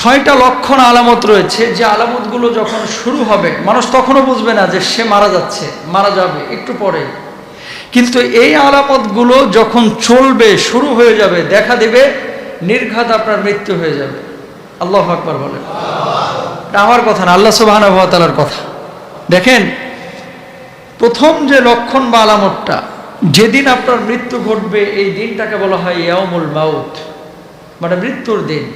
ছয়টা লক্ষণ আলামত রয়েছে, যে আলামতগুলো যখন শুরু হবে মানুষ তখনও বুঝবে না যে সে মারা যাচ্ছে, মারা যাবে একটু পরে, কিন্তু এই আলামতগুলো যখন চলবে, শুরু হয়ে যাবে, দেখা দেবে, নির্ঘাত আপনার মৃত্যু হয়ে যাবে। আল্লাহু আকবার বলেন। এটা আমার কথা না, আল্লাহ সুবহানাহু ওয়া তাআলার কথা। দেখেন, প্রথম যে লক্ষণ বা আলামতটা, যেদিন আপনার মৃত্যু ঘটবে এই দিনটাকে বলা হয় ইয়াউমুল মাউত, মানে মৃত্যুর দিন।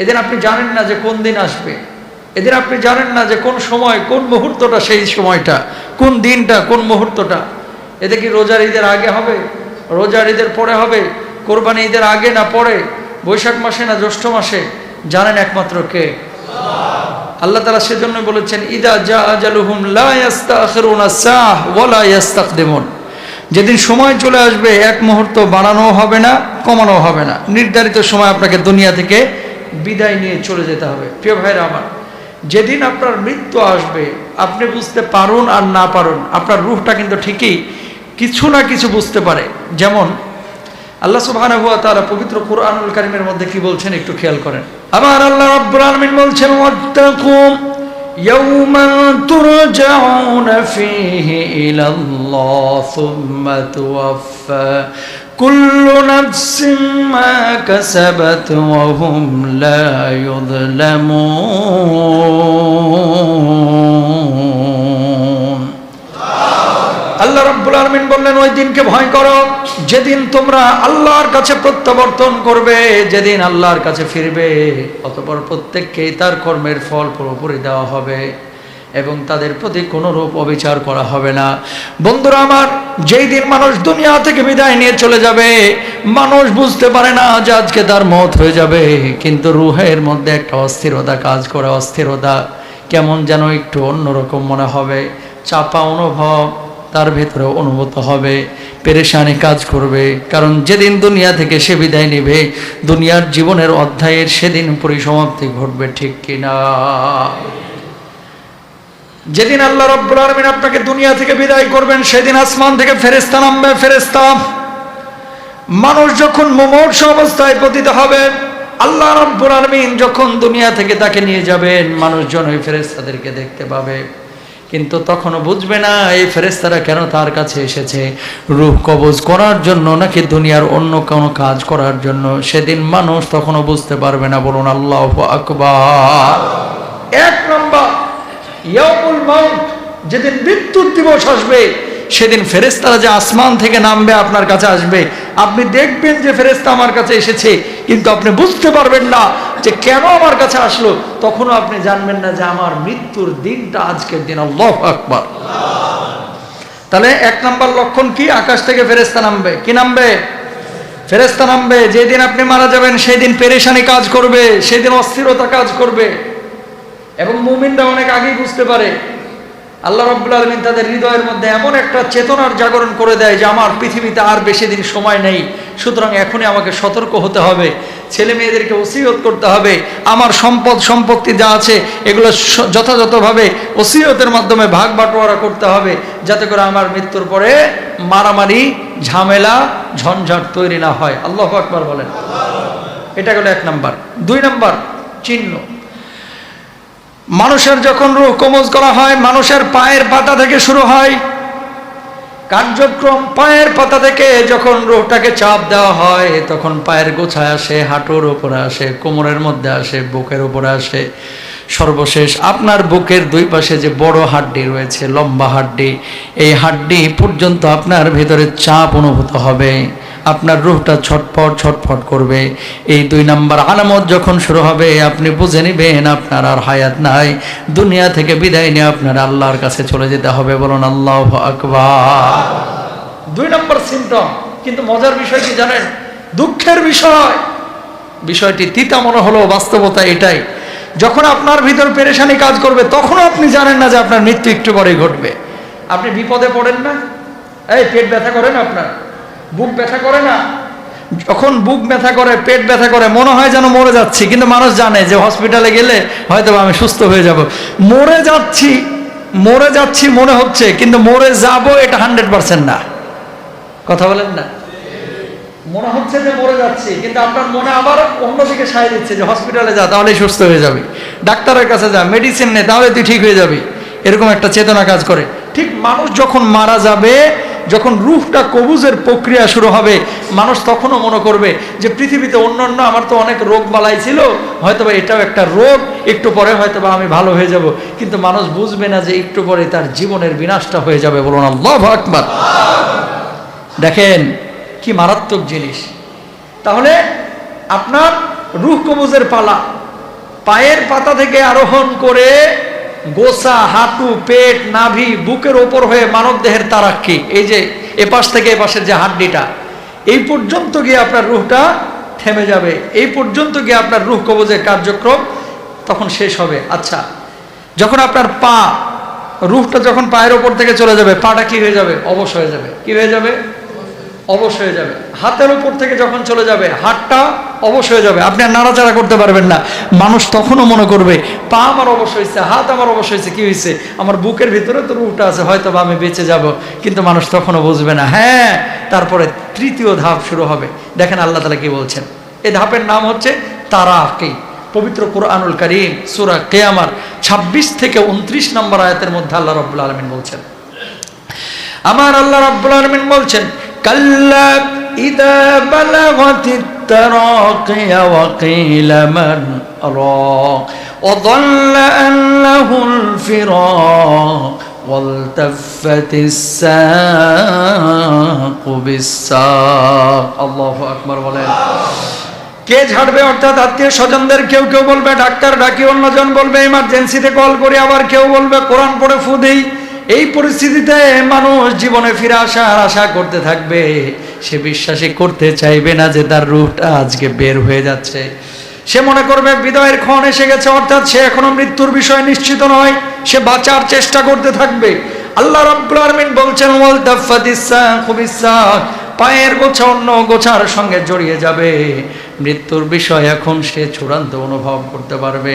এদিন আপনি জানেন না যে কোন দিন আসবে, এদিন আপনি জানেন না যে কোন সময়, কোন মুহূর্তটা, সেই সময়টা, কোন দিনটা, কোন মুহূর্তটা। এতে কি রোজার ঈদের আগে হবে, রোজার ঈদের পরে হবে, কোরবানি ঈদের আগে না পরে, বৈশাখ মাসে না জ্যৈষ্ঠ মাসে, জানেন একমাত্র কে? আল্লাহ তাআলা সেজন্য বলেছেন, ইদা জা আজালুহুম লা ইস্তাখিরুনা সাহ ওয়া লা ইস্তাকদিমুন। যেদিন সময় চলে আসবে এক মুহূর্ত বাড়ানো হবে না, কমানো হবে না, নির্ধারিত সময় আপনাকে দুনিয়া থেকে বিদায় নিয়ে চলে যেতে হবে। প্রিয় ভাইরা আমার, যেদিন আপনার মৃত্যু আসবে, আপনি বুঝতে পারুন আর না পারুন, আপনার রূহটা কিন্তু ঠিকই কিছু না কিছু বুঝতে পারে। যেমন আল্লাহ সুবহানাহু ওয়া তাআলা পবিত্র কুরআনুল কারীমের মধ্যে কি বলছেন একটু খেয়াল করেন। আবার আল্লাহ রাব্বুল আলামিন বলছেন, ওয়াত্তাকু ইয়াওমান তুরজাউনা ফীহি ইলাল্লাহ সুম্মা তুওয়াফা কুল্লু নাফসিন মা কাসাবাত ওয়া হুম লা ইউযলামুন। আল্লাহ রাব্বুল আলামিন বললেন, ওই দিনকে ভয় করো যেদিন তোমরা আল্লাহর কাছে প্রত্যাবর্তন করবে, যেদিন আল্লাহর কাছে ফিরবে, অতঃপর প্রত্যেককেই তার কর্মের ফল পুরোপুরি দেওয়া হবে এবং তাদের প্রতি কোনো রূপ অবিচার করা হবে না। বন্ধুরা আমার, যেই দিন মানুষ দুনিয়া থেকে বিদায় নিয়ে চলে যাবে, মানুষ বুঝতে পারে না যে আজকে তার মওত হয়ে যাবে, কিন্তু রূহের মধ্যে একটা অস্থিরতা কাজ করে। অস্থিরতা কেমন যেন একটু অন্যরকম মনে হবে, চাপা অনুভব তার ভেতরে অনুভূত হবে, পেরেশানি কাজ করবে। কারণ যেদিন দুনিয়া থেকে সে বিদায় নেবে, দুনিয়ার জীবনের অধ্যায়ের সেদিন পরিসমাপ্তি ঘটবে, ঠিক কিনা? যেদিন আল্লাহ রাব্বুল আলামিন আপনাকে দুনিয়া থেকে বিদায় করবেন, সেদিন আসমান থেকে ফেরেশতা নামবে। ফেরেশতা, মানুষ যখন মুমূর্ষ অবস্থায় পতিত হবে, আল্লাহ রাব্বুল আলামিন যখন দুনিয়া থেকে তাকে নিয়ে যাবেন, মানুষজন ওই ফেরেশতাদেরকে দেখতে পাবে, কিন্তু তখনও বুঝবে না এই ফেরেশতারা কেন তার কাছে এসেছে, রূহ কবজ করার জন্য নাকি দুনিয়ার অন্য কোনো কাজ করার জন্য। সেদিন মানুষ তখনও বুঝতে পারবে না। বলুন আল্লাহু আকবার। এক নম্বর, ইয়াউমুল মাউত, যেদিন মৃত্যুর দিবস আসবে, সেদিন ফেরেশতারা যে আসমান থেকে নামবে আপনার কাছে আসবে, আপনি দেখবেন যে ফেরেশতা আমার কাছে এসেছে, কিন্তু আপনি বুঝতে পারবেন না যে কেন আমার কাছে আসলো। তখনও আপনি জানবেন না যে আমার মৃত্যুর দিনটা আজকের দিন। আল্লাহু আকবার। তাহলে এক নাম্বার লক্ষণ কি? আকাশ থেকে ফেরেশতা নামবে। কি নামবে? ফেরেশতা নামবে। যেদিন আপনি মারা যাবেন সেই দিন পেরেশানি কাজ করবে, সেদিন অস্থিরতা কাজ করবে, এবং মুমিনরা অনেক আগেই বুঝতে পারে। আল্লাহ রাব্বুল আলামিন তাদের হৃদয়ের মধ্যে এমন একটা চেতনার জাগরণ করে দেয় যে আমার পৃথিবীতে আর বেশি দিন সময় নেই, সুতরাং এখনই আমাকে সতর্ক হতে হবে, ছেলে মেয়েদেরকে ওসিয়ত করতে হবে, আমার সম্পদ সম্পত্তি যা আছে এগুলো যথাযথভাবে ওসিয়তের মাধ্যমে ভাগ বাটোয়ারা করতে হবে, যাতে করে আমার মৃত্যুর পরে মারামারি, ঝামেলা, ঝঞ্ঝাট তৈরি না হয়। আল্লাহু আকবার বলেন। এটা গেল এক নাম্বার। দুই নাম্বার চিহ্ন, মানুষের যখন রূহ কবজ করা হয়, মানুষের পায়ের পাতা থেকে শুরু হয় কার্যক্রম। পায়ের পাতা থেকে যখন রূহটাকে চাপ দেওয়া হয়, তখন পায়ের গোছায় আসে, হাঁটুর উপরে আসে, কোমরের মধ্যে আসে, বুকের উপরে আসে, সর্বশেষ আপনার বুকের দুই পাশে যে বড় হাড্ডি রয়েছে, লম্বা হাড্ডি, এই হাড্ডি পর্যন্ত আপনার ভেতরে চাপ অনুভূত হবে, আপনার রূহটা ছটফট ছটফট করবে। এই দুই নাম্বার আলামত যখন শুরু হবে, আপনি বুঝে নেবেন আপনার আর হায়াত নাই, দুনিয়া থেকে বিদায় নিয়ে আপনার আল্লাহর কাছে চলে যেতে হবে। বলুন আল্লাহু আকবার। দুই নাম্বার সিম্পটম। কিন্তু মজার বিষয় কি জানেন? দুঃখের বিষয়, বিষয়টি তিতা মনে হলো, বাস্তবতা এটাই, যখন আপনার ভিতর পেরেশানি কাজ করবে, তখন আপনি জানেন না যে আপনার মৃত্যু একটু পরে ঘটবে। আপনি বিপদে পড়েন না? এই পেট ব্যথা করে না, আপনার বুক ব্যথা করে না? যখন বুক ব্যথা করে, পেট ব্যথা করে, মনে হয় যেন মরে যাচ্ছি, কিন্তু মানুষ জানে যে হসপিটালে গেলে হয়তো আমি সুস্থ হয়ে যাব। মরে যাচ্ছি মনে হচ্ছে, কিন্তু মরে যাব এটা 100% না। কথা বলেন না? মনে হচ্ছে যে মরে যাচ্ছে, কিন্তু আপনার মনে আবার অন্যদিকে সায় দিচ্ছে যে হসপিটালে যা, তাহলে সুস্থ হয়ে যাবে, ডাক্তারের কাছে যা, মেডিসিন নে, তাহলে তুই ঠিক হয়ে যাবি। এরকম একটা চেতনা কাজ করে। ঠিক মানুষ যখন মারা যাবে, যখন রূহটা কবুজের প্রক্রিয়া শুরু হবে, মানুষ তখনও মনে করবে যে পৃথিবীতে অন্যান্য আমার তো অনেক রোগ বালাই ছিল, হয়তোবা এটাও একটা রোগ, একটু পরে হয়তোবা আমি ভালো হয়ে যাব। কিন্তু মানুষ বুঝবে না যে একটু পরে তার জীবনের বিনাশটা হয়ে যাবে। বলুন আল্লাহু আকবার। দেখেন কি মারাত্মক জিনিস। তাহলে আপনার রূহ কবুজের পালা, পায়ের পাতা থেকে আরোহণ করে গোসা, হাঁটু, পেট, নাভি, বুকের ওপর হয়ে মানব দেহের তারাক্কি, এই যে এপাশ থেকে এপাশের যে হাড্ডিটা, এই পর্যন্ত গিয়ে আপনার রূহটা থেমে যাবে। এই পর্যন্ত গিয়ে আপনার রূহ কবজের কার্যক্রম তখন শেষ হবে। আচ্ছা, যখন আপনার পা, রূহটা যখন পায়ের ওপর থেকে চলে যাবে, পাটা কি হয়ে যাবে? অবশ হয়ে যাবে। কি হয়ে যাবে? অবশ হয়ে যাবে। হাতের উপর থেকে যখন চলে যাবে, হাতটা অবশ হয়ে যাবে, আপনি আর নাড়াচাড়া করতে পারবেন না। মানুষ তখনও মনে করবে পা আমার অবশ হয়েছে, হাত আমার অবশ হয়েছে, কি হয়েছে? আমার বুকের ভিতরে তো রূহটা আছে, হয়তো বা আমি বেঁচে যাব। কিন্তু মানুষ তখনও বুঝবে না। হ্যাঁ, তারপরে তৃতীয় ধাপ শুরু হবে। দেখেন আল্লাহ তাআলা কি বলছেন। এই ধাপের নাম হচ্ছে তারাকি। পবিত্র কুরআনুল কারীম সূরা কিয়ামার 26 থেকে 29 নম্বর আয়াতের মধ্যে আল্লাহ রাব্বুল আলামিন বলছেন, আমার আল্লাহ রাব্বুল আলামিন বলছেন, কাল্লা ইযা বালাগাতিত তারাকিয়া ওয়া কিলা মান রাক ওয়া যাল্লা আন্নাহুল ফিরাক ওয়ালতাফাতিস সাকু বিস-সাক। আল্লাহু আকবার বলেন। কে ঝাড়বে? অর্থাৎ আত্মীয় স্বজনদের কেউ কেউ বলবে ডাক্তার ডাকি, অন্যজন বলবে ইমার্জেন্সিতে কল করি, আবার কেউ বলবে কোরআন পড়ে ফু দেই। এই পরিস্থিতিতে মানুষ জীবনে ফিরে আসার আশা করতে থাকবে। সে বিশ্বাসই করতে চাইবে না যে তার রূহটা আজকে বের হয়ে যাচ্ছে। সে মনে করবে বিদায়ের ক্ষণ এসে গেছে, অর্থাৎ সে এখনো মৃত্যুর বিষয় নিশ্চিত নয়, সে বাঁচার চেষ্টা করতে থাকবে। আল্লাহ রাব্বুল আলামিন বলছেন, ওয়ালতাফাতিস সাকু বিস-সাক, পায়ের গোছা অন্য গোছার সঙ্গে জড়িয়ে যাবে। মৃত্যুর বিষয় এখন সে চূড়ান্ত অনুভব করতে পারবে।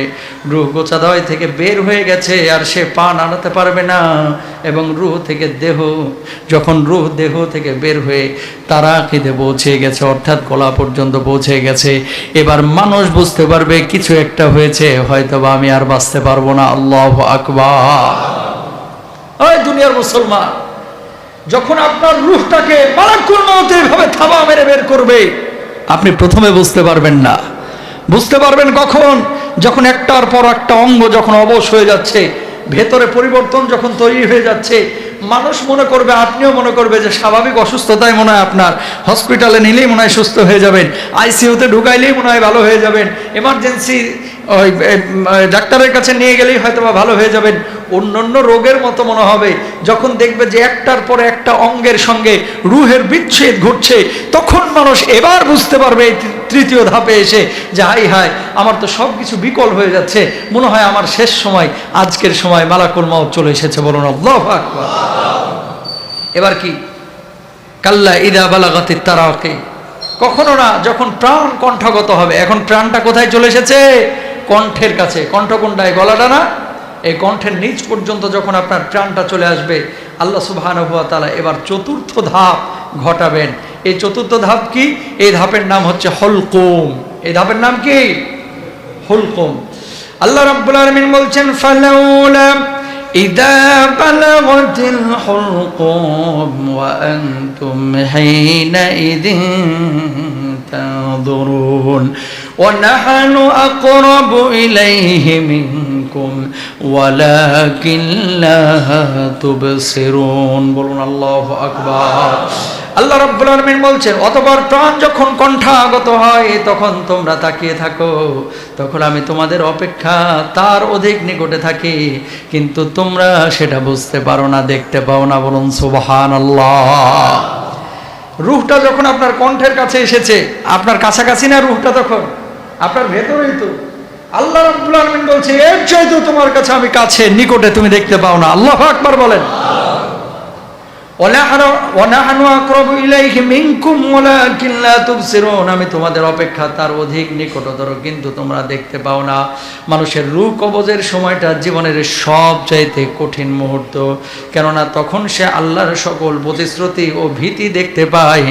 রূহ গোছাদয় থেকে বের হয়ে গেছে, আর সে পা নাড়াতে পারবে না। এবং রূহ থেকে দেহ, যখন রূহ দেহ থেকে বের হয়ে তারাকিতে পৌঁছে গেছে, অর্থাৎ গলা পর্যন্ত পৌঁছে গেছে, এবার মানুষ বুঝতে পারবে কিছু একটা হয়েছে, হয়তোবা আমি আর বাঁচতে পারবো না। আল্লাহু আকবার। ওই দুনিয়ার মুসলমান, যখন আপনার রূহটাকে মালাকুল মউত এইভাবে থাবা মেরে বের করবে, আপনি প্রথমে বুঝতে পারবেন না। বুঝতে পারবেন কখন? যখন একটার পর একটা অঙ্গ যখন অবশ হয়ে যাচ্ছে, ভেতরে পরিবর্তন যখন তৈরি হয়ে যাচ্ছে, মানুষ মনে করবে, আপনিও মনে করবে যে স্বাভাবিক অসুস্থতায় মনে হয় আপনার, হসপিটালে নিলেই মনে হয় সুস্থ হয়ে যাবেন, আইসিইউতে ঢুকাইলেই মনে হয় ভালো হয়ে যাবেন, এমার্জেন্সি ওই ডাক্তারের কাছে নিয়ে গেলেই হয়তো বা ভালো হয়ে যাবেন। অন্যান্য রোগের মতো মনে হবে। যখন দেখবে যে একটার পরে একটা অঙ্গের সঙ্গে রূহের বিচ্ছেদ ঘটছে, তখন মানুষ এবার বুঝতে পারবে তৃতীয় ধাপে এসে যে হাই হাই, আমার তো সব কিছু বিকল হয়ে যাচ্ছে, মনে হয় আমার শেষ সময়, আজকের সময় মালাকুল মউত চলে এসেছে। বলুন আল্লাহু আকবার। এবার কি? কাল্লা ইযা বালাগাতিত তারাকি, কখনো না, যখন প্রাণ কণ্ঠগত হবে। এখন প্রাণটা কোথায় চলে এসেছে? কণ্ঠের কাছে। কণ্ঠ কোনটায়? গলাটা না? এই কণ্ঠের নিচ পর্যন্ত যখন আপনার প্রাণটা চলে আসবে, আল্লাহ সুবহানাহু ওয়া তাআলা এবার চতুর্থ ধাপ ঘটাবেন। এই চতুর্থ ধাপ কি? এই ধাপের নাম হচ্ছে হলকুম। এই ধাপের নাম কি? হলকুম। আল্লাহ রাব্বুল আলামিন বলছেন, ফালাউলা ইযা বালাগাতিল হুলকুম ওয়া আনতুম হিনাইযিন তানজুরুন ওয়া নাহনু আকরাবু ইলাইহি মিনকুম ওয়ালাকিন লা তুবসিরুন। বলুন আল্লাহু আকবার। আল্লাহ রাব্বুল আলামিন বলছেন, অতঃপর প্রাণ যখন কণ্ঠাগত হয়, তখন তোমরা তাকিয়ে থাকো, তখন আমি তোমাদের অপেক্ষা তার অধিক নিকটে থাকি, কিন্তু তোমরা সেটা বুঝতে পারো না, দেখতে পাও না। বলুন সুবহানাল্লাহ। রূহটা যখন আপনার কণ্ঠের কাছে এসেছে, আপনার কাছাকাছি না রূহটা? তখন আপনার ভেতরেই তো। আল্লাহ রাব্বুল আলামিন বলছে, এর চাইতে তোমার কাছে আমি কাছে, নিকটে, তুমি দেখতে পাও না। আল্লাহু আকবার বলেন। ওয়ানাহনু আকরাবু ইলাইহি মিনকুম ওয়ালাকিন লা তুবসিরুন, আমি তোমাদের অপেক্ষা তার অধিক নিকটতর, কিন্তু তোমরা দেখতে পাও না। মানুষের রূহ কবজের সময়টা জীবনের সবচাইতে কঠিন মুহূর্ত, কেননা তখন সে আল্লাহর সকল প্রতিশ্রুতি ও ভীতি দেখতে পায়।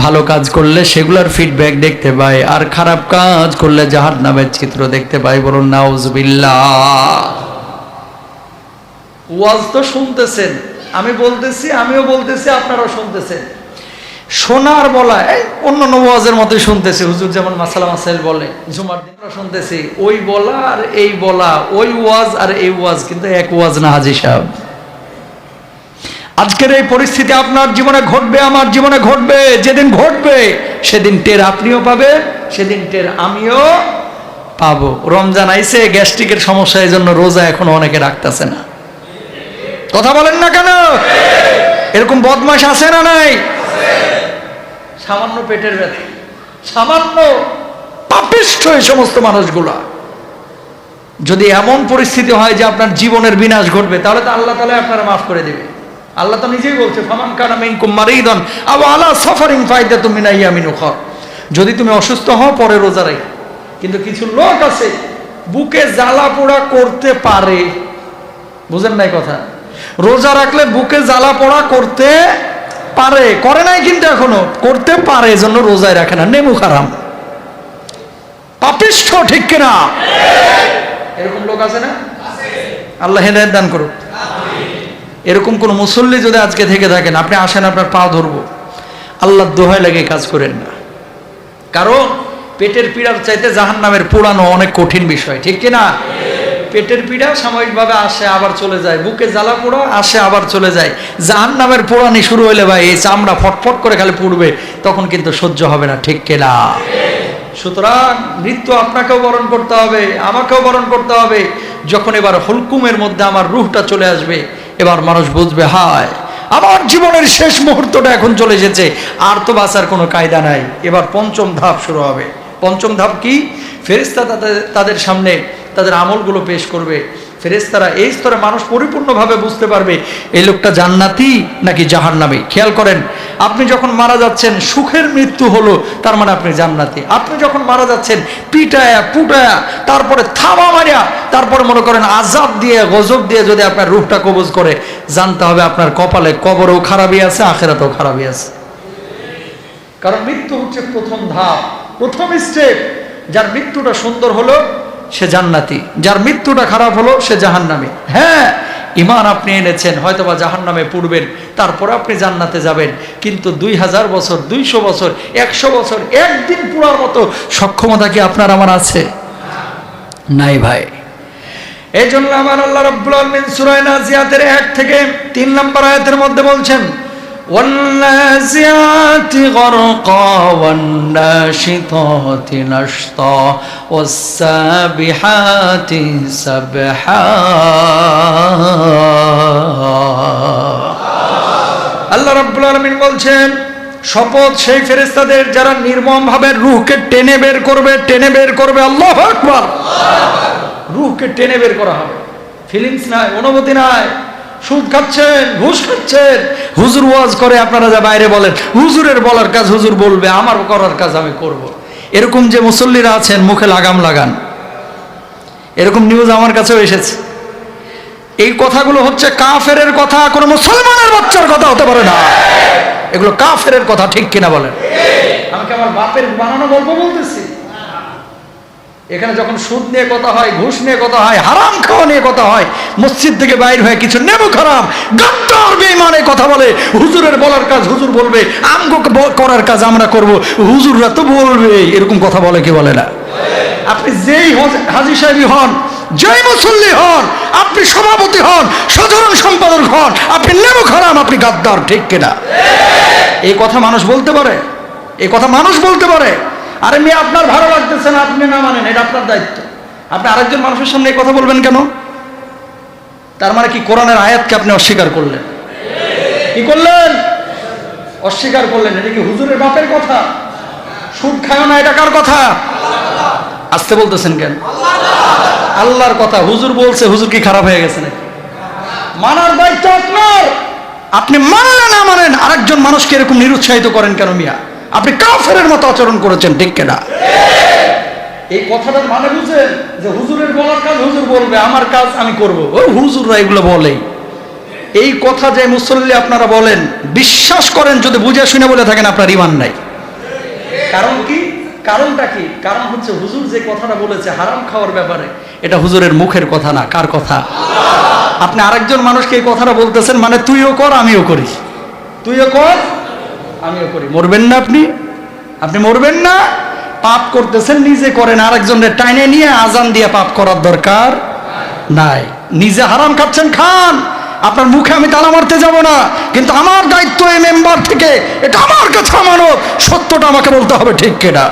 ভালো কাজ করলে সেগুলোর ফিডব্যাক দেখতে পায়, আর খারাপ কাজ করলে জাহান্নামের চিত্র দেখতে পায়। বলুন নাউজুবিল্লাহ। ওয়াজ তো শুনতেছেন, আমি বলতেছি, আমিও বলতেছি, আপনারাও শুনতেছেন। শোনার বলা এই অন্যান্য ওয়াজের মতোই শুনতেছি, হুজুর যেমন মাসালা মাসাইল বলে জুমার দিন শুনতেছি, ওই বলা আর এই বলা, ওই ওয়াজ আর এই ওয়াজ কিন্তু এক ওয়াজ না হাজী সাহেব। আজকের এই পরিস্থিতি আপনার জীবনে ঘটবে, আমার জীবনে ঘটবে। যেদিন ঘটবে সেদিন টের আপনিও পাবেন, সেদিন টের আমিও পাবো। রমজান আইছে, গ্যাস্ট্রিকের সমস্যা, এই জন্য রোজা এখনো অনেকে রাখতেছে না। কথা বলেন না কেন? এরকম বদমাশ আছে না নাই? সামান্য পেটের ব্যথা, সামান্য পাপিষ্ঠ এই সমস্ত মানুষগুলা। যদি এমন পরিস্থিতি হয় যে আপনার জীবনের বিনাশ ঘটবে, তাহলে তো আল্লাহ তাআলা আপনারা মাফ করে দিবে। আল্লাহ তো নিজেই বলছে, ফামান কানা মিনকুম মারিদান আও আলা সাফারিন ফাইদাতুম মিন আইয়ামিন উখর, যদি তুমি অসুস্থ হও পরে রোজা রাখো। কিন্তু কিছু লোক আছে বুকে জ্বালা পোড়া করতে পারে, বুঝেন নাই কথা? রোজা রাখলে বুকে জ্বালা পোড়া করতে পারে, করে নাই কিন্তু এখনো করতে পারে, এজন্য রোজায় রাখে না। নেমু খারাম, পাপিষ্ঠ, ঠিক কিনা? এরকম লোক আছে না? আল্লাহ হেদায়েত দান করুক। এরকম কোন মুসল্লি যদি আজকে থেকে থাকেন, আপনি আসেন, আপনার পা ধরবো। আল্লাহর দোহাই লাগে কাজ করেন না, কারণ পেটের পীড়ার চাইতে জাহান্নামের পোড়ানো অনেক কঠিন বিষয়, ঠিক কিনা? পেটের পীড়া সাময়িকভাবে আসে আবার চলে যায়, বুকে জ্বালা পোড়া আসে আবার চলে যায়। জাহান্নামের পোড়ানি শুরু হইলে ভাই এই চামড়া ফটফট করে খালি পুড়বে, তখন কিন্তু সহ্য হবে না, ঠিক কিনা? সুতরাং মৃত্যু আপনাকেও বরণ করতে হবে, আমাকেও বরণ করতে হবে। যখন এবার হুলকুমের মধ্যে আমার রূহটা চলে আসবে, এবার মানুষ বুঝবে, হায় আমার জীবনের শেষ মুহূর্তটা এখন চলে এসেছে, আর তো বাঁচার কোনো কায়দা নাই। এবার পঞ্চম ধাপ শুরু হবে। পঞ্চম ধাপ কি? ফেরেশতা তাদের সামনে তাদের আমলগুলো পেশ করবে। ফেরেশতারা এই স্তরে মানুষ পরিপূর্ণভাবে বুঝতে পারবে এই লোকটা জান্নাতি নাকি জাহান্নামী। খেয়াল করেন, আপনি যখন মারা যাচ্ছেন সুখের মৃত্যু হলো, তার মানে আপনি জান্নাতি। আপনি যখন মারা যাচ্ছেন পিটায়া পুটায়া, তারপরে থামা মারিয়া, তারপরে মনে করেন আযাব দিয়ে গজব দিয়ে যদি আপনার রূহটা কবজ করে, জানতে হবে আপনার কপালে কবরেও খারাপই আছে, আখিরাতেও খারাপই আছে। কারণ মৃত্যু হচ্ছে প্রথম ধাপ, প্রথম স্টেপ। যার মৃত্যুটা সুন্দর হলো সে জান্নাতি, যার মৃত্যুটা খারাপ হলো সে জাহান্নামী। হ্যাঁ, ঈমান আপনি এনেছেন, হয়তোবা জাহান্নামে পড়বেন, তারপরে আপনি জান্নাতে যাবেন, কিন্তু 2000 বছর, 200 বছর, 100 বছর একদিন পুরার মতো সক্ষমতা কি আপনার আমার আছে? নাই ভাই। এই জন্য আমার আল্লাহ রাব্বুল আলামিন সূরা নাজিয়াতের 1 থেকে 3 নম্বর আয়াতের মধ্যে বলছেন, والنازعات غرقا والناشطات نشطا والسابحات سبحا। আল্লাহ রাব্বুল আলামিন বলছেন, শপথ সেই ফেরেশতাদের যারা নির্মমভাবে রূহকে টেনে বের করবে, টেনে বের করবে। আল্লাহু আকবার। রূহকে টেনে বের করা হবে, ফিলিংস নাই, অনুভূতি নাই। সুদ খাচ্ছেন, ঘুষ খাচ্ছেন, হুজুর ওয়াজ করে, আপনারা যা বাইরে বলেন হুজুরের বলার কাজ হুজুর বলবে, আমার করার কাজ আমি করব। এরকম যে মুসল্লিরা আছেন মুখে লাগাম লাগান, এরকম নিউজ আমার কাছেও এসেছে। এই কথাগুলো হচ্ছে কাফেরের কথা, কোনো মুসলমানের বাচ্চার কথা হতে পারে না। এগুলো কাফেরের কথা, ঠিক কিনা বলেন? আমি কি আমার বাপের বানানো গল্প বলতেছি? এখানে যখন সুদ নিয়ে কথা হয়, ঘুষ নিয়ে কথা হয়, হারাম খাওয়া নিয়ে কথা হয়, মসজিদ থেকে বাইর হয়ে কিছু নেবু খারাপ গাদ্দার বেঈমানে কথা বলে, হুজুরের বলার কাজ হুজুর বলবে, আমগো করার কাজ আমরা করব, হুজুররা তো বলবে, এরকম কথা বলে কি বলে না? আপনি যেই হাজী সাহেবই হন, যেই মুসল্লি হন, আপনি সভাপতি হন, সাধারণ সম্পাদক হন, আপনি নেবু খারাপ, আপনি গাদ্দার, ঠিক কিনা? এই কথা মানুষ বলতে পারে? এই কথা মানুষ বলতে পারে? আরে মেয়ে, আপনার ভালো লাগতেছে না, আপনি না মানেন, এটা আপনার দায়িত্ব। আপনি আরেকজন মানুষের সামনে এই কথা বলবেন কেন? তার মানে কি কোরআনের আয়াতকে আপনি অস্বীকার করলেন? কি করলেন? অস্বীকার করলেন। এটা কি হুজুরের বাপের কথা? সুদ খায় না, এটা কার কথা? আসতে বলতেছেন কেন? আল্লাহর কথা। হুজুর বলছে, হুজুর কি খারাপ হয়ে গেছে নাকি? মানার দায়িত্ব আপনার। আপনি মানলে না মানেন, আরেকজন মানুষকে এরকম নিরুৎসাহিত করেন কেন মিয়া? আপনি কাফেরের মতো আচরণ করেছেন, ঠিক কিনা? এই কথাটার মানে বুঝেন যে হুজুরের বলার কাজ হুজুর বলবে, আমার কাজ আমি করব। ওই হুজুররা এগুলো বলেই। এই কথা যে মুসল্লি আপনারা বলেন, বিশ্বাস করেন যদি বুঝে শুনে বলে থাকেন আপনার ঈমান নাই। কারণ কি? কারণটা কি? কারণ হচ্ছে হুজুর যে কথাটা বলেছে হারাম খাওয়ার ব্যাপারে, এটা হুজুরের মুখের কথা না। কার কথা? আপনি আরেকজন মানুষকে এই কথাটা বলতেছেন, মানে তুইও কর আমিও করি, তুইও কর আমিও করি। মরবেন না আপনি? আপনি মরবেন না? পাপ করতেছেন, নিজে করেন, আরেকজনের টাইনে নিয়ে আজান দিয়ে পাপ করার দরকার নাই। নিজে হারাম খাচ্ছেন, খান, আপনার মুখে আমি তালা মারতে যাব না, কিন্তু আমার দায়িত্ব এই মেম্বার থেকে এটা আমার কাছে আমানত, সত্যটা আমাকে বলতে হবে, ঠিক কিনা?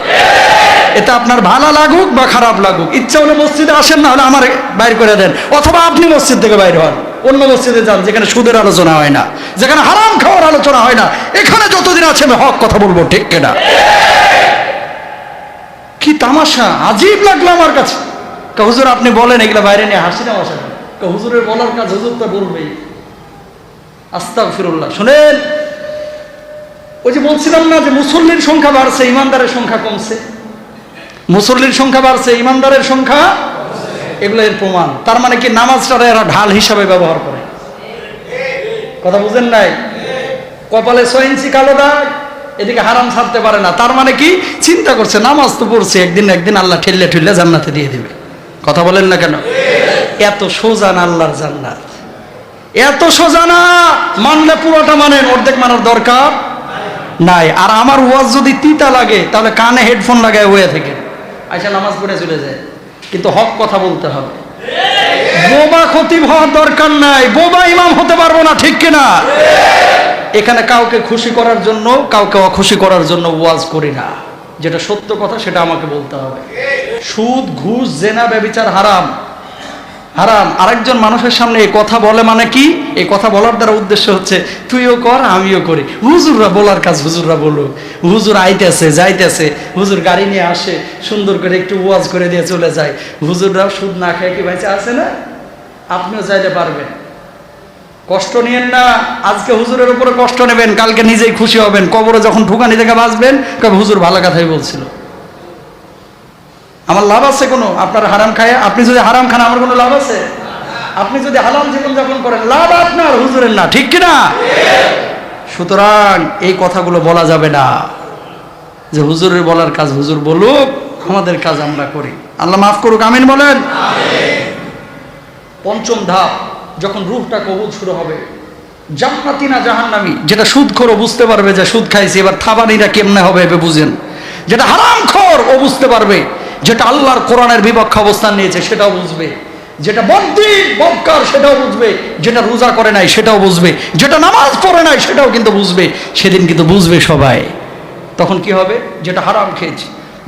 এটা আপনার ভালো লাগুক বা খারাপ লাগুক, ইচ্ছা হলে মসজিদে আসেন, না হলে আমার বাইর করে দেন, অথবা আপনি মসজিদ থেকে বাইর হন, অন্য মসজিদে যান যেখানে সুদের আলোচনা হয় না, যেখানে হারাম খাওয়ার আলোচনা হয় না। এখানে যতদিন আছে আমি হক কথা বলবো, ঠিক কিনা? কি তামাশা, আজীব লাগলো আমার কাছে। হুজুর আপনি বলেন এগুলা বাইরে নিয়ে হাসি তামাশা। হুজুরের বলার কাজ হুজুর তো বলবেই। আস্তাগফিরুল্লাহ। শুনেন, ওই যে বলছিলাম না যে মুসল্লির সংখ্যা বাড়ছে, ইমানদারের সংখ্যা কমছে। মুসল্লির সংখ্যা বাড়ছে, ইমানদারের সংখ্যা, এগুলো এর প্রমাণ। তার মানে কি নামাজটা এরা ঢাল হিসাবে ব্যবহার করে। কথা বুঝেন নাই? কপালে 6 ইঞ্চি কালো দাগ, এদিকে হারাম ছাড়তে পারে না। তার মানে কি? চিন্তা করছে নামাজ তো পড়ছে, একদিন একদিন আল্লাহ ঠেললে ঠেললে জান্নাতে দিয়ে দিবে। কথা বলেন না কেন? এত সোজা না আল্লাহর জান্নাত, এত সোজা না। মানলে পুরোটা মানেন, অর্ধেক মানার দরকার নাই। আর আমার ওয়াজ যদি তিতা লাগে তাহলে কানে হেডফোন লাগায় হয়ে থেকে আইসা নামাজ পড়ে চলে যায়, কিন্তু হক কথা বলতে হবে। বোবা খতিব হওয়ার দরকার নাই, বোবা ইমাম হতে পারবো না, ঠিক কিনা? এখানে কাউকে খুশি করার জন্য, কাউকে অখুশি করার জন্য ওয়াজ করি না। যেটা সত্য কথা সেটা আমাকে বলতে হবে। সুদ, ঘুষ, জেনা, ব্যভিচার হারাম, হারাম। আরেকজন মানুষের সামনে এই কথা বলে মানে কি? এই কথা বলার দ্বারা উদ্দেশ্য হচ্ছে তুইও কর আমিও করি। হুজুররা বলার কাজ হুজুররা বলুক। হুজুর আইতেছে যাইতেছে, হুজুর গাড়ি নিয়ে আসে, সুন্দর করে একটু ওয়াজ করে দিয়ে চলে যায়। হুজুররাও সুদ না খায় কি বেঁচে আছে না? আপনিও চাইলে পারবেন। কষ্ট নিয়েন না। আজকে হুজুরের উপরে কষ্ট নেবেন, কালকে নিজেই খুশি হবেন। কবরে যখন ঠুকানি থেকে বাঁচবেন, কবে হুজুর ভালো কথাই বলছিল। আমার লাভ আছে কোনো? আপনার হারাম খায়, আপনি যদি হারাম খান আমার কোনো লাভ আছে? আপনি যদি হালাল জীবনযাপন করেন, লাভ আপনার, হুজুরের না, ঠিক কিনা? সুতরাং এই কথাগুলো বলা যাবে না যে হুজুরের বলার কাজ হুজুর বলুক, আমাদের কাজ আমরা করি। আল্লাহ মাফ করুক, আমিন বলেন। পঞ্চম ধাপ, যখন রূহটা কবুল শুরু হবে, জান্নাতি না জাহান্নামী, যেটা সুদখোর ও বুঝতে পারবে যে সুদ খাইছে, এবার থাবানিরা কেমনে হবে এবে বুঝেন। যেটা হারামখোর ও বুঝতে পারবে, যেটা আল্লাহর কোরআনের বিপক্ষে অবস্থান নিয়েছে সেটাও বুঝবে, যেটা বদ্দিন বদকার সেটাও বুঝবে, যেটা রোজা করে নাই সেটাও বুঝবে, যেটা নামাজ পড়ে নাই সেটাও কিন্তু বুঝবে। সেদিন কিন্তু বুঝবে সবাই। তখন কি হবে? যেটা হারাম খেয়েছে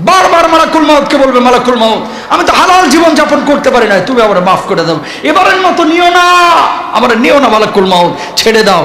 বারবার মালাকুল মাউতকে বলবে, মালাকুল মাউত আমি তো হালাল জীবন যাপন করতে পারি না, তুমি আমার মাফ করে দাও, এবারের মতো নিও না, আমার নিও না মালাকুল মাউত, ছেড়ে দাও,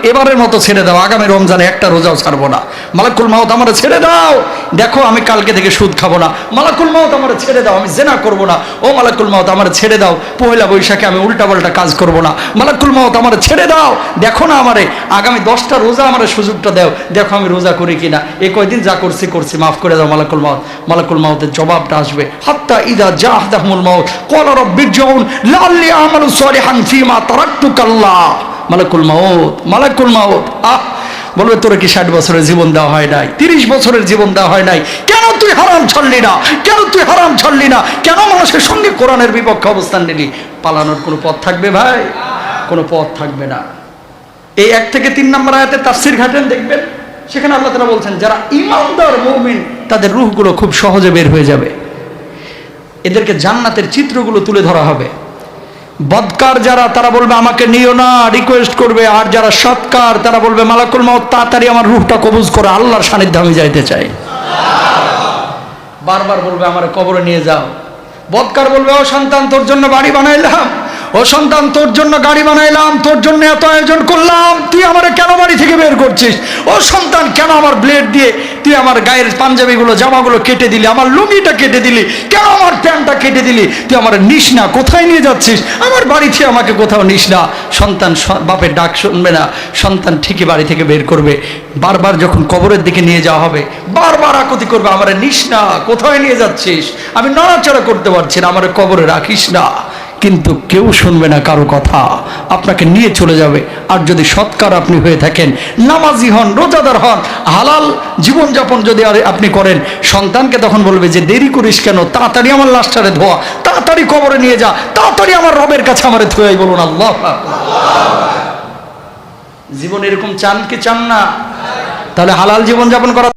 এবারের মতো ছেড়ে দাও, আগামী রমজানে একটা রোজাও ছাড়বো না, মালাকুল মাউত আমার ছেড়ে দাও, দেখো আমি কালকে থেকে সুদ খাবো না, মালাকুল মাউত আমার ছেড়ে দাও, আমি জেনা করবো না, ও মালাকুল মাউত আমার ছেড়ে দাও, পয়লা বৈশাখে আমি উল্টাপাল্টা কাজ করবো না, মালাকুল মাউত আমার ছেড়ে দাও, দেখো না আমারে আগামী 10টা রোজা আমার সুযোগটা দাও, দেখো আমি রোজা করি কিনা, এই কয়দিন যা করছি মাফ করে দাও মালাকুল মাউত। মালাকুল মাউতের জবাবটা আসবে, হাত্তা ইদা জাহদাহুল মাউত ক্বালা রাব্বিরজিউন লাআল্লি আমালু সালিহান ফীমা তারাকতু কাল্লা। মালাকুল মাউত বলবে তোরে কি 60 বছরের জীবন দেওয়া হয় নাই, 30 বছরের জীবন দেওয়া হয় নাই, কেন তুই হারাম ছাড়লি না, কেন তুই হারাম ছাড়লি না, কেন মানুষের সঙ্গে কোরআনের বিপক্ষে অবস্থান নিলি? পালানোর কোনো পথ থাকবে ভাই? কোনো পথ থাকবে না। এই 1 থেকে 3 নম্বর আয়াতের তাফসীর ঘাটেন, দেখবেন সেখানে আল্লাহ তাআলা বলছেন যারা ঈমানদার মুমিন তাদের রূহগুলো খুব সহজে বের হয়ে যাবে, এদেরকে জান্নাতের চিত্রগুলো তুলে ধরা হবে। বদকার যারা, তারা বলবে আমাকে নিও না, রিকোয়েস্ট করবে। আর যারা সৎকার তারা বলবে মালাকুল মাউত তাড়াতাড়ি আমার রূহটা কবজ করে, আল্লাহর সান্নিধ্যে আমি যাইতে চাই। বারবার বলবে আমার কবরে নিয়ে যাও। বদকার বলবে ও সন্তান তোর জন্য বাড়ি বানাইলাম, ও সন্তান তোর জন্য গাড়ি বানাইলাম, তোর জন্য এত আয়োজন করলাম, তুই আমারে কেন বাড়ি থেকে বের করছিস? ও সন্তান কেন আমার ব্লেড দিয়ে তুই আমার গায়ের পাঞ্জাবিগুলো জামাগুলো কেটে দিলি, আমার লুঙ্গিটা কেটে দিলি, কেন আমার প্যান্টটা কেটে দিলি? তুই আমার নিস না, কোথায় নিয়ে যাচ্ছিস? আমার বাড়ি থেকে আমাকে কোথাও নিস না। সন্তান বাপের ডাক শুনবে না, সন্তান ঠিকই বাড়ি থেকে বের করবে। বারবার যখন কবরের দিকে নিয়ে যাওয়া হবে, বারবার আকুতি করবে, আমার নিস না, কোথায় নিয়ে যাচ্ছিস? আমি নড়াচড়া করতে পারছি না, আমার কবরে রাখিস না। কিন্তু কেউ শুনবে না কারো কথা, আপনাকে নিয়ে চলে যাবে। আর যদি সৎকার আপনি হয়ে থাকেন, নামাজি হন, রোজাদার হন, হালাল জীবনযাপন যদি আপনি করেন, সন্তানকে তখন বলবে যে দেরি করিস কেন, তাড়াতাড়ি আমার লাশটারে ধোয়া, তাড়াতাড়ি কবরে নিয়ে যা, তাড়াতাড়ি আমার রবের কাছে আমারে ধোয়াই। বলুন আল্লাহ। জীবন এরকম চান কি চান না? তাহলে হালাল জীবনযাপন করা